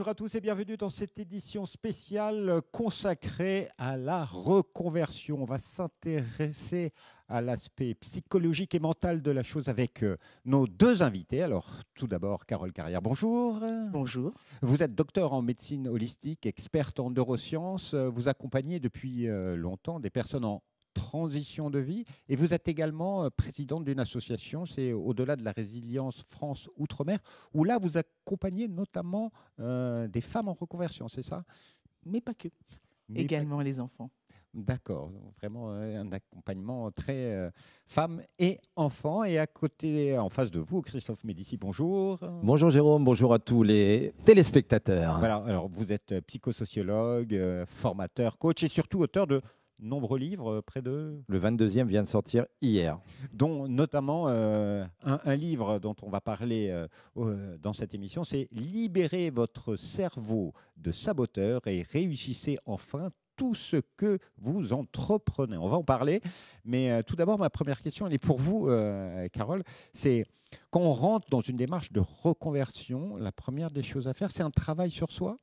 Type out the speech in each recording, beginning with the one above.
Bonjour à tous et bienvenue dans cette édition spéciale consacrée à la reconversion. On va s'intéresser à l'aspect psychologique et mental de la chose avec nos deux invités. Alors, tout d'abord, Carole Carrière, bonjour. Bonjour. Vous êtes docteur en médecine holistique, experte en neurosciences. Vous accompagnez depuis longtemps des personnes en transition de vie et vous êtes également présidente d'une association, c'est Au-delà de la résilience France Outre-mer, où là vous accompagnez notamment des femmes en reconversion, c'est ça? Mais pas que. Mais Également les enfants. D'accord, vraiment un accompagnement très femmes et enfants. Et à côté, en face de vous, Christophe Médici, bonjour. Bonjour Jérôme, bonjour à tous les téléspectateurs. Voilà, alors vous êtes psychosociologue, formateur, coach et surtout auteur de nombreux livres, près de... Le 22e vient de sortir hier. Dont notamment un livre dont on va parler dans cette émission, c'est « Libérez votre cerveau de saboteur et réussissez enfin tout ce que vous entreprenez ». On va en parler, mais tout d'abord, ma première question, elle est pour vous, Carole. C'est quand on rentre dans une démarche de reconversion, la première des choses à faire, c'est un travail sur soi?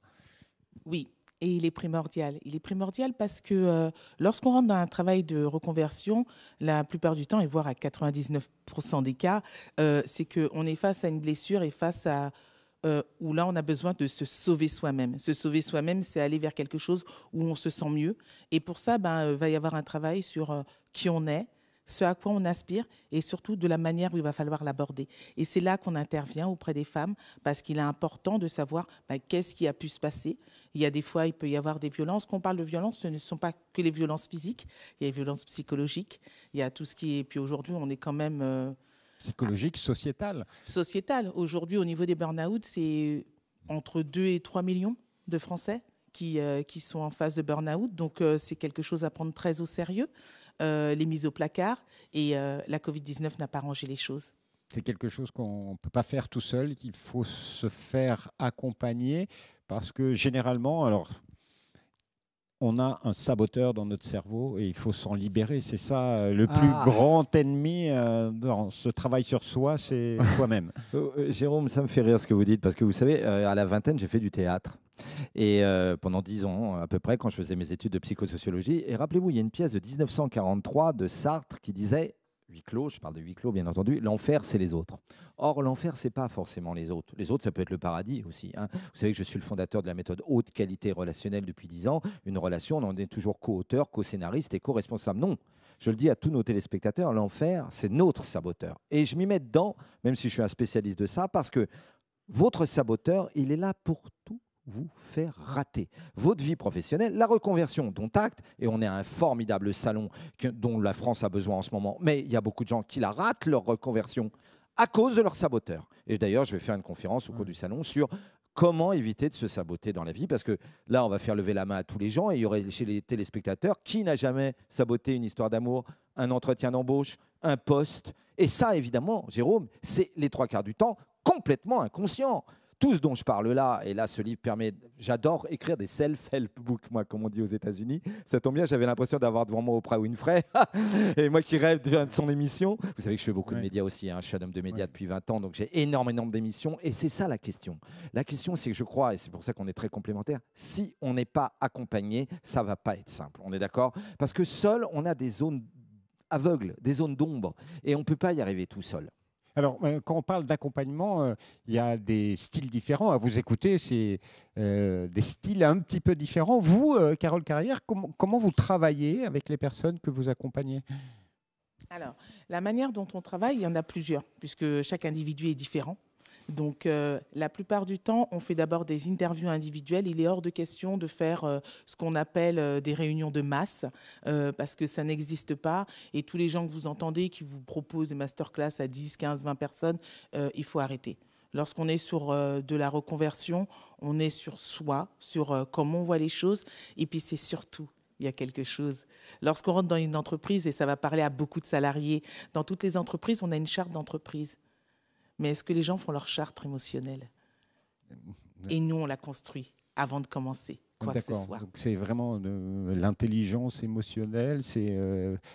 Oui, et il est primordial. Il est primordial parce que lorsqu'on rentre dans un travail de reconversion, la plupart du temps, et voire à 99% des cas, c'est qu'on est face à une blessure et face à... où là, on a besoin de se sauver soi-même. Se sauver soi-même, c'est aller vers quelque chose où on se sent mieux. Et pour ça, va y avoir un travail sur qui on est, ce à quoi on aspire et surtout de la manière où il va falloir l'aborder. Et c'est là qu'on intervient auprès des femmes parce qu'il est important de savoir qu'est-ce qui a pu se passer. Il y a des fois, il peut y avoir des violences. Quand on parle de violence, ce ne sont pas que les violences physiques. Il y a les violences psychologiques. Il y a tout ce qui est... Puis aujourd'hui, on est quand même... Psychologique, sociétal. Sociétal. Aujourd'hui, au niveau des burn-out, c'est entre 2 et 3 millions de Français qui sont en phase de burn-out. Donc, c'est quelque chose à prendre très au sérieux. Les mises au placard et la Covid-19 n'a pas arrangé les choses. C'est quelque chose qu'on ne peut pas faire tout seul, qu'il faut se faire accompagner parce que généralement, alors, on a un saboteur dans notre cerveau et il faut s'en libérer. C'est ça le plus grand ennemi dans ce travail sur soi, c'est soi-même. Jérôme, ça me fait rire ce que vous dites parce que vous savez, à la vingtaine, j'ai fait du théâtre. Et pendant 10 ans à peu près, quand je faisais mes études de psychosociologie, et rappelez-vous, il y a une pièce de 1943 de Sartre qui disait, huis clos, je parle de huis clos bien entendu, l'enfer c'est les autres. Or, l'enfer, c'est pas forcément les autres. Les autres, ça peut être le paradis aussi. Hein. Vous savez que je suis le fondateur de la méthode haute qualité relationnelle depuis 10 ans. Une relation, on en est toujours co-auteur, co-scénariste et co-responsable. Non, je le dis à tous nos téléspectateurs, l'enfer, c'est notre saboteur. Et je m'y mets dedans, même si je suis un spécialiste de ça, parce que votre saboteur, il est là pour tout vous faire rater votre vie professionnelle, la reconversion dont acte, et on est un formidable salon dont la France a besoin en ce moment, mais il y a beaucoup de gens qui la ratent, leur reconversion, à cause de leur saboteur. Et d'ailleurs, je vais faire une conférence au cours du salon sur comment éviter de se saboter dans la vie, parce que là, on va faire lever la main à tous les gens, et il y aurait chez les téléspectateurs, qui n'a jamais saboté une histoire d'amour, un entretien d'embauche, un poste, et ça, évidemment, Jérôme, c'est les 3/4 du temps complètement inconscient. Tout ce dont je parle là, et là, ce livre permet... J'adore écrire des self-help books, moi, comme on dit aux États-Unis. Ça tombe bien, j'avais l'impression d'avoir devant moi Oprah Winfrey. Et moi qui rêve de son émission. Vous savez que je fais beaucoup de médias aussi. Hein. Je suis un homme de médias depuis 20 ans, donc j'ai énormément d'émissions. Et c'est ça la question. La question, c'est que je crois, et c'est pour ça qu'on est très complémentaires, si on n'est pas accompagné, ça ne va pas être simple. On est d'accord? Parce que seul, on a des zones aveugles, des zones d'ombre. Et on ne peut pas y arriver tout seul. Alors, quand on parle d'accompagnement, il y a des styles différents. À vous écouter, c'est des styles un petit peu différents. Vous, Carole Carrière, comment vous travaillez avec les personnes que vous accompagnez? Alors, la manière dont on travaille, il y en a plusieurs, puisque chaque individu est différent. Donc, la plupart du temps, on fait d'abord des interviews individuelles. Il est hors de question de faire ce qu'on appelle des réunions de masse, parce que ça n'existe pas. Et tous les gens que vous entendez qui vous proposent des masterclass à 10, 15, 20 personnes, il faut arrêter. Lorsqu'on est sur de la reconversion, on est sur soi, sur comment on voit les choses. Et puis, c'est surtout... Il y a quelque chose. Lorsqu'on rentre dans une entreprise, et ça va parler à beaucoup de salariés, dans toutes les entreprises, on a une charte d'entreprise. Mais est-ce que les gens font leur charte émotionnelle? Et nous, on la construit avant de commencer, quoi que ce soit. Donc c'est vraiment l'intelligence émotionnelle.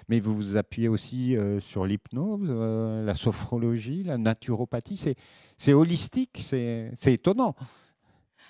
Mais vous vous appuyez aussi sur l'hypnose, la sophrologie, la naturopathie. C'est holistique, c'est étonnant.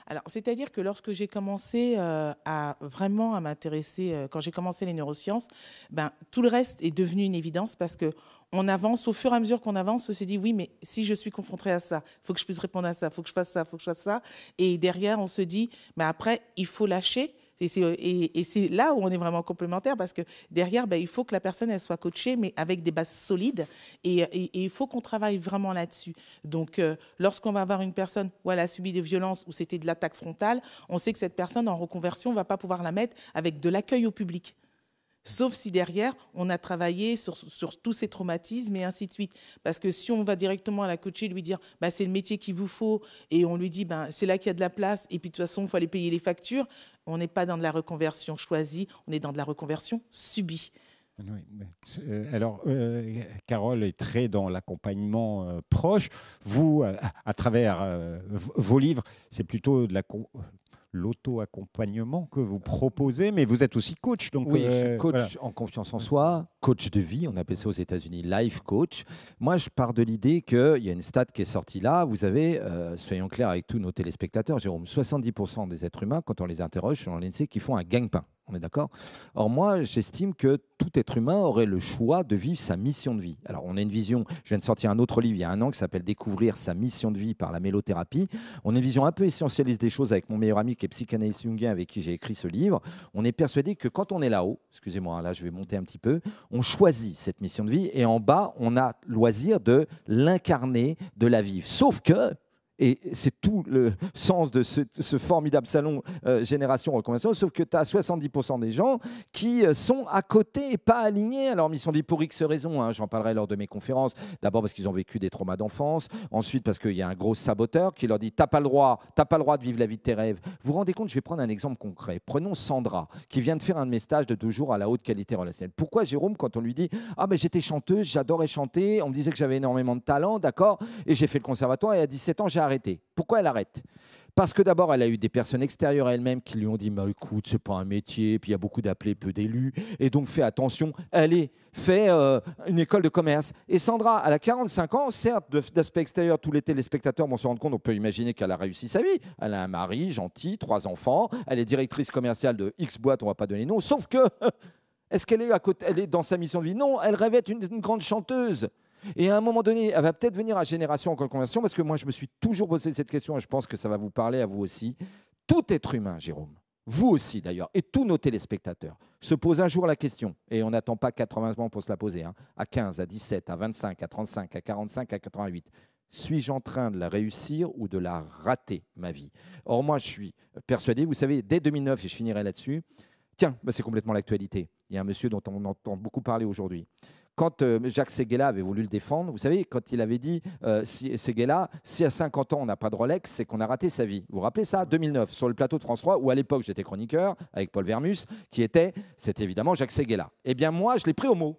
Alors, c'est-à-dire que lorsque j'ai commencé à vraiment m'intéresser, quand j'ai commencé les neurosciences, ben, tout le reste est devenu une évidence parce que on avance, au fur et à mesure qu'on avance, on se dit oui, mais si je suis confronté à ça, il faut que je puisse répondre à ça, il faut que je fasse ça, il faut que je fasse ça. Et derrière, on se dit, mais après, il faut lâcher. Et c'est là où on est vraiment complémentaires parce que derrière, ben, il faut que la personne elle soit coachée, mais avec des bases solides. Et il faut qu'on travaille vraiment là-dessus. Donc, lorsqu'on va avoir une personne où elle a subi des violences, où c'était de l'attaque frontale, on sait que cette personne en reconversion, on ne va pas pouvoir la mettre avec de l'accueil au public. Sauf si derrière, on a travaillé sur tous ces traumatismes et ainsi de suite. Parce que si on va directement à la coacher, lui dire bah, c'est le métier qu'il vous faut, et on lui dit bah, c'est là qu'il y a de la place, et puis de toute façon, il faut aller payer les factures, on n'est pas dans de la reconversion choisie, on est dans de la reconversion subie. Oui, alors, Carole est très dans l'accompagnement proche. Vous, à travers vos livres, c'est plutôt de l'auto-accompagnement que vous proposez, mais vous êtes aussi coach. Donc, oui, je suis coach voilà. en confiance en soi, coach de vie, on appelle ça aux États-Unis life coach. Moi, je pars de l'idée qu'il y a une stat qui est sortie là. Vous avez, soyons clairs avec tous nos téléspectateurs, Jérôme, 70% des êtres humains, quand on les interroge selon l'INSEE, qui font un gagne-pain. On est d'accord? Or, moi, j'estime que tout être humain aurait le choix de vivre sa mission de vie. Alors, on a une vision, je viens de sortir un autre livre il y a un an qui s'appelle Découvrir sa mission de vie par la mélothérapie. On a une vision un peu essentialiste des choses avec mon meilleur ami qui est psychanalyste jungien avec qui j'ai écrit ce livre. On est persuadé que quand on est là-haut, excusez-moi, là je vais monter un petit peu, on choisit cette mission de vie et en bas, on a loisir de l'incarner, de la vivre. Sauf que, et c'est tout le sens de ce formidable salon Génération Reconversion, sauf que tu as 70% des gens qui sont à côté et pas alignés à leur mission de vie pour X raisons. Hein. J'en parlerai lors de mes conférences. D'abord parce qu'ils ont vécu des traumas d'enfance. Ensuite parce qu'il y a un gros saboteur qui leur dit « t'as pas le droit de vivre la vie de tes rêves ». Vous vous rendez compte, je vais prendre un exemple concret. Prenons Sandra, qui vient de faire un de mes stages de 2 jours à la haute qualité relationnelle. Pourquoi Jérôme, quand on lui dit « ah ben j'étais chanteuse, j'adorais chanter, on me disait que j'avais énormément de talent, d'accord, et j'ai fait le conservatoire et à 17 ans j'ai arrêté ». Pourquoi elle arrête? Parce que d'abord, elle a eu des personnes extérieures à elle-même qui lui ont dit « écoute, c'est pas un métier, puis il y a beaucoup d'appelés, peu d'élus, et donc fais attention, allez, fais une école de commerce ». Et Sandra, elle a 45 ans, certes, d'aspect extérieur, tous les téléspectateurs vont se rendre compte, on peut imaginer qu'elle a réussi sa vie. Elle a un mari gentil, 3 enfants, elle est directrice commerciale de X boîte, on ne va pas donner nom, sauf que, est-ce qu'elle est, elle est dans sa mission de vie? Non, elle rêvait d'être une grande chanteuse. Et à un moment donné, elle va peut-être venir à Génération Reconversion, parce que moi, je me suis toujours posé cette question, et je pense que ça va vous parler à vous aussi. Tout être humain, Jérôme, vous aussi d'ailleurs, et tous nos téléspectateurs, se posent un jour la question, et on n'attend pas 80 ans pour se la poser, hein, à 15, à 17, à 25, à 35, à 45, à 88. Suis-je en train de la réussir ou de la rater, ma vie? Or, moi, je suis persuadé, vous savez, dès 2009, et je finirai là-dessus, tiens, c'est complètement l'actualité. Il y a un monsieur dont on entend beaucoup parler aujourd'hui. Quand Jacques Séguéla avait voulu le défendre, vous savez, quand il avait dit Séguéla, si à 50 ans on n'a pas de Rolex, c'est qu'on a raté sa vie. Vous vous rappelez ça? 2009, sur le plateau de France 3, où à l'époque j'étais chroniqueur avec Paul Vermus, c'était évidemment Jacques Séguéla. Eh bien moi, je l'ai pris au mot.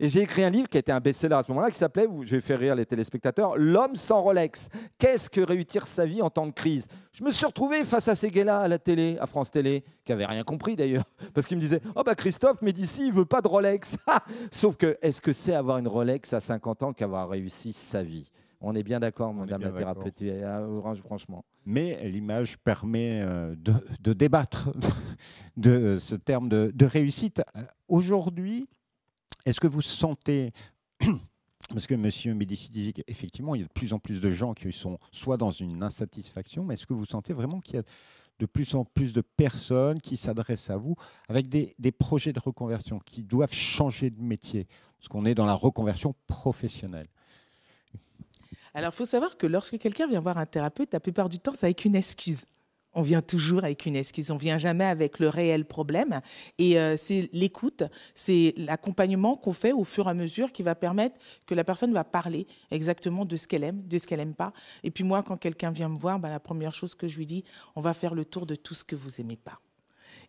Et j'ai écrit un livre qui a été un best-seller à ce moment-là, qui s'appelait, je vais faire rire les téléspectateurs, L'homme sans Rolex. Qu'est-ce que réussir sa vie en temps de crise? Je me suis retrouvé face à ces gars-là à la télé, à France Télé, qui n'avaient rien compris d'ailleurs, parce qu'ils me disaient « Oh bah Christophe, Médicis, il ne veut pas de Rolex !» Sauf que, est-ce que c'est avoir une Rolex à 50 ans qu'avoir réussi sa vie? On est bien d'accord, madame la thérapeute, franchement. Mais l'image permet de débattre de ce terme de réussite. Aujourd'hui, est-ce que vous sentez, parce que M. Médicis disait qu'effectivement, il y a de plus en plus de gens qui sont soit dans une insatisfaction, mais est-ce que vous sentez vraiment qu'il y a de plus en plus de personnes qui s'adressent à vous avec des projets de reconversion, qui doivent changer de métier, parce qu'on est dans la reconversion professionnelle? Alors, il faut savoir que lorsque quelqu'un vient voir un thérapeute, la plupart du temps, c'est avec une excuse. On vient toujours avec une excuse, on ne vient jamais avec le réel problème. Et c'est l'écoute, c'est l'accompagnement qu'on fait au fur et à mesure qui va permettre que la personne va parler exactement de ce qu'elle aime, de ce qu'elle n'aime pas. Et puis moi, quand quelqu'un vient me voir, la première chose que je lui dis, on va faire le tour de tout ce que vous n'aimez pas.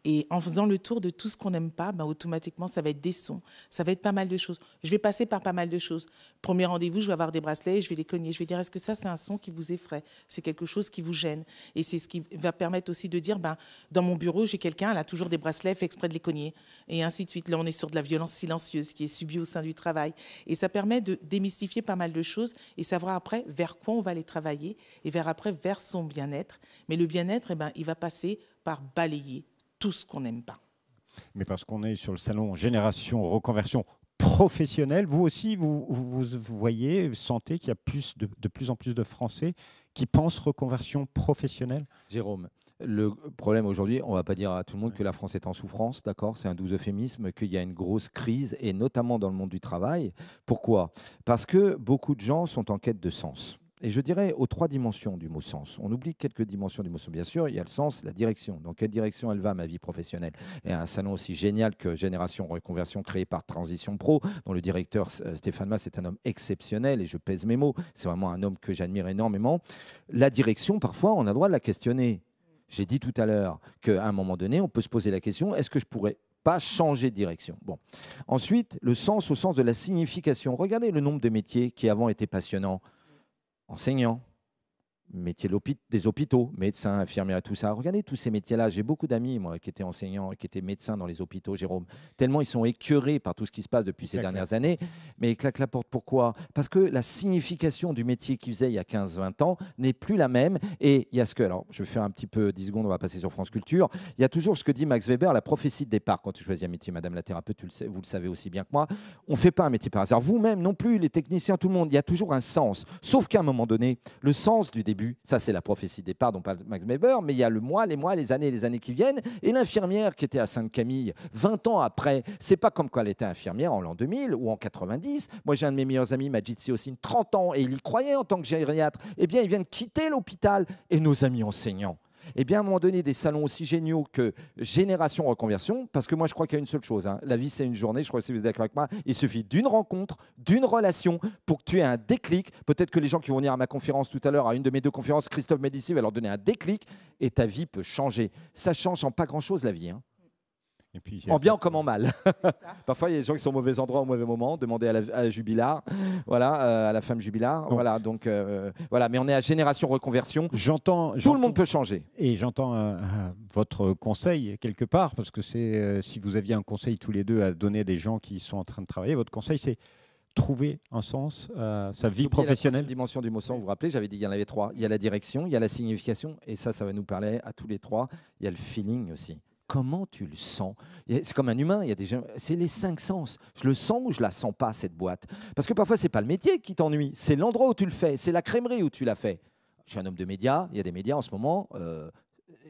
Et en faisant le tour de tout ce qu'on n'aime pas, ben, automatiquement, ça va être des sons, ça va être pas mal de choses. Je vais passer par pas mal de choses. Premier rendez-vous, je vais avoir des bracelets, je vais les cogner. Je vais dire, est-ce que ça, c'est un son qui vous effraie? C'est quelque chose qui vous gêne? Et c'est ce qui va permettre aussi de dire, ben, dans mon bureau, j'ai quelqu'un, elle a toujours des bracelets, fait exprès de les cogner. Et ainsi de suite. Là, on est sur de la violence silencieuse qui est subie au sein du travail. Et ça permet de démystifier pas mal de choses et savoir après vers quoi on va les travailler et vers son bien-être. Mais le bien-être, eh ben, il va passer par balayer tout ce qu'on n'aime pas. Mais parce qu'on est sur le salon Génération Reconversion professionnelle, vous aussi, vous voyez, vous sentez qu'il y a de plus en plus de Français qui pensent reconversion professionnelle? Jérôme, le problème aujourd'hui, on ne va pas dire à tout le monde que la France est en souffrance, d'accord? C'est un doux euphémisme, qu'il y a une grosse crise, et notamment dans le monde du travail. Pourquoi? Parce que beaucoup de gens sont en quête de sens. Et je dirais aux 3 dimensions du mot sens. On oublie quelques dimensions du mot sens. Bien sûr, il y a le sens, la direction. Dans quelle direction elle va, ma vie professionnelle? Et un salon aussi génial que Génération Reconversion, créé par Transition Pro, dont le directeur Stéphane Mas est un homme exceptionnel, et je pèse mes mots. C'est vraiment un homme que j'admire énormément. La direction, parfois, on a le droit de la questionner. J'ai dit tout à l'heure qu'à un moment donné, on peut se poser la question, est-ce que je pourrais pas changer de direction? Bon. Ensuite, le sens au sens de la signification. Regardez le nombre de métiers qui avant étaient passionnants. Enseignant, métier des hôpitaux, médecins, infirmières, tout ça. Regardez tous ces métiers-là. J'ai beaucoup d'amis, moi, qui étaient enseignants et qui étaient médecins dans les hôpitaux, Jérôme. Tellement ils sont écœurés par tout ce qui se passe depuis ces dernières années. Mais ils claquent la porte. Pourquoi? Parce que la signification du métier qu'ils faisaient il y a 15-20 ans n'est plus la même. Et il y a ce que... Alors, je vais faire un petit peu 10 secondes, on va passer sur France Culture. Il y a toujours ce que dit Max Weber, la prophétie de départ. Quand tu choisis un métier, madame la thérapeute, vous le savez aussi bien que moi, on ne fait pas un métier par hasard. Vous-même non plus, les techniciens, tout le monde, il y a toujours un sens. Sauf qu'à un moment donné, le sens du début, ça c'est la prophétie de départ dont parle Max Weber, mais il y a le mois, les années qui viennent, et l'infirmière qui était à Sainte-Camille 20 ans après, c'est pas comme quand elle était infirmière en l'an 2000 ou en 90. Moi j'ai un de mes meilleurs amis, Majid Seossine, 30 ans, et il y croyait en tant que gériatre. Eh bien, il vient de quitter l'hôpital, et nos amis enseignants. Eh bien, à un moment donné, des salons aussi géniaux que Génération Reconversion, parce que moi, je crois qu'il y a une seule chose. Hein. La vie, c'est une journée. Je crois que si vous êtes d'accord avec moi, il suffit d'une rencontre, d'une relation pour que tu aies un déclic. Peut-être que les gens qui vont venir à ma conférence tout à l'heure, à une de mes 2 conférences, Christophe Médici va leur donner un déclic et ta vie peut changer. Ça change en pas grand-chose, la vie. Hein. Et puis, en bien comme en mal. Parfois, il y a des gens qui sont au mauvais endroit au mauvais moment. Demandez à Jubilard, voilà, à la femme Jubilard. Voilà, donc, voilà. Mais on est à Génération Reconversion. Tout le monde peut changer. Et j'entends votre conseil quelque part, parce que c'est si vous aviez un conseil tous les deux à donner à des gens qui sont en train de travailler, votre conseil, c'est trouver un sens à sa vie professionnelle. La dimension du mot sens, vous vous rappelez, j'avais dit qu'il y en avait 3. Il y a la direction, il y a la signification, et ça va nous parler à tous les 3. Il y a le feeling aussi. Comment tu le sens? C'est comme un humain, il y a des gens, c'est les 5 sens. Je le sens ou je la sens pas, cette boîte? Parce que parfois, c'est pas le métier qui t'ennuie, c'est l'endroit où tu le fais, c'est la crèmerie où tu l'as fait. Je suis un homme de médias, il y a des médias en ce moment,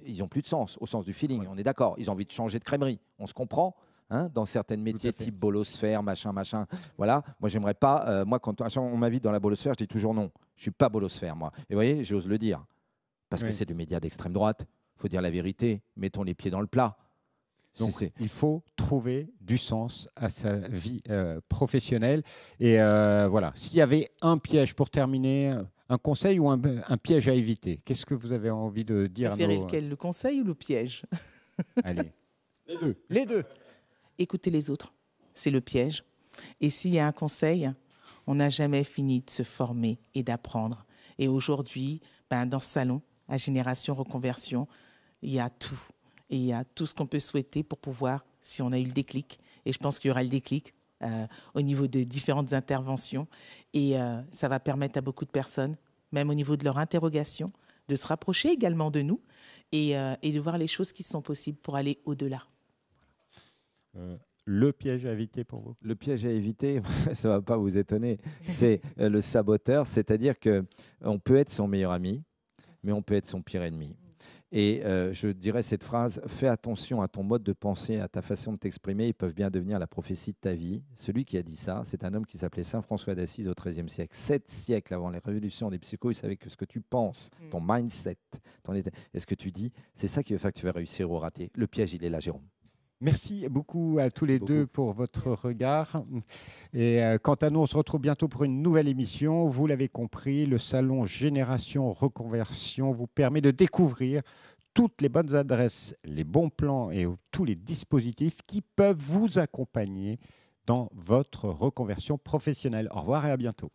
ils n'ont plus de sens, au sens du feeling, on est d'accord, ils ont envie de changer de crèmerie, on se comprend. Hein, dans certains métiers type bolosphère, machin. Voilà, moi, j'aimerais pas, moi, quand on m'invite dans la bolosphère, je dis toujours non, je suis pas bolosphère, moi. Et vous voyez, j'ose le dire, parce que c'est des médias d'extrême droite. Il faut dire la vérité, mettons les pieds dans le plat. Donc, il faut trouver du sens à sa vie professionnelle. Et voilà, s'il y avait un piège pour terminer, un conseil ou un piège à éviter, qu'est-ce que vous avez envie de dire à nos... lequel, le conseil ou le piège? Allez, les deux. Écoutez les autres, c'est le piège. Et s'il y a un conseil, on n'a jamais fini de se former et d'apprendre. Et aujourd'hui, dans ce salon, à Génération Reconversion, il y a tout. Et il y a tout ce qu'on peut souhaiter pour pouvoir, si on a eu le déclic, et je pense qu'il y aura le déclic au niveau de différentes interventions, et ça va permettre à beaucoup de personnes, même au niveau de leur interrogation, de se rapprocher également de nous et de voir les choses qui sont possibles pour aller au-delà. Le piège à éviter pour vous? Le piège à éviter, ça ne va pas vous étonner, c'est le saboteur, c'est-à-dire qu'on peut être son meilleur ami, mais on peut être son pire ennemi. Et je dirais cette phrase, fais attention à ton mode de pensée, à ta façon de t'exprimer, ils peuvent bien devenir la prophétie de ta vie. Celui qui a dit ça, c'est un homme qui s'appelait Saint François d'Assise au XIIIe siècle. 7 siècles avant les révolutions des psychos, il savait que ce que tu penses, ton mindset, ton état, et ce que tu dis, c'est ça qui va faire que tu vas réussir ou rater. Le piège, il est là, Jérôme. Merci beaucoup à tous les deux pour votre regard. Et quant à nous, on se retrouve bientôt pour une nouvelle émission. Vous l'avez compris, le salon Génération Reconversion vous permet de découvrir toutes les bonnes adresses, les bons plans et tous les dispositifs qui peuvent vous accompagner dans votre reconversion professionnelle. Au revoir et à bientôt.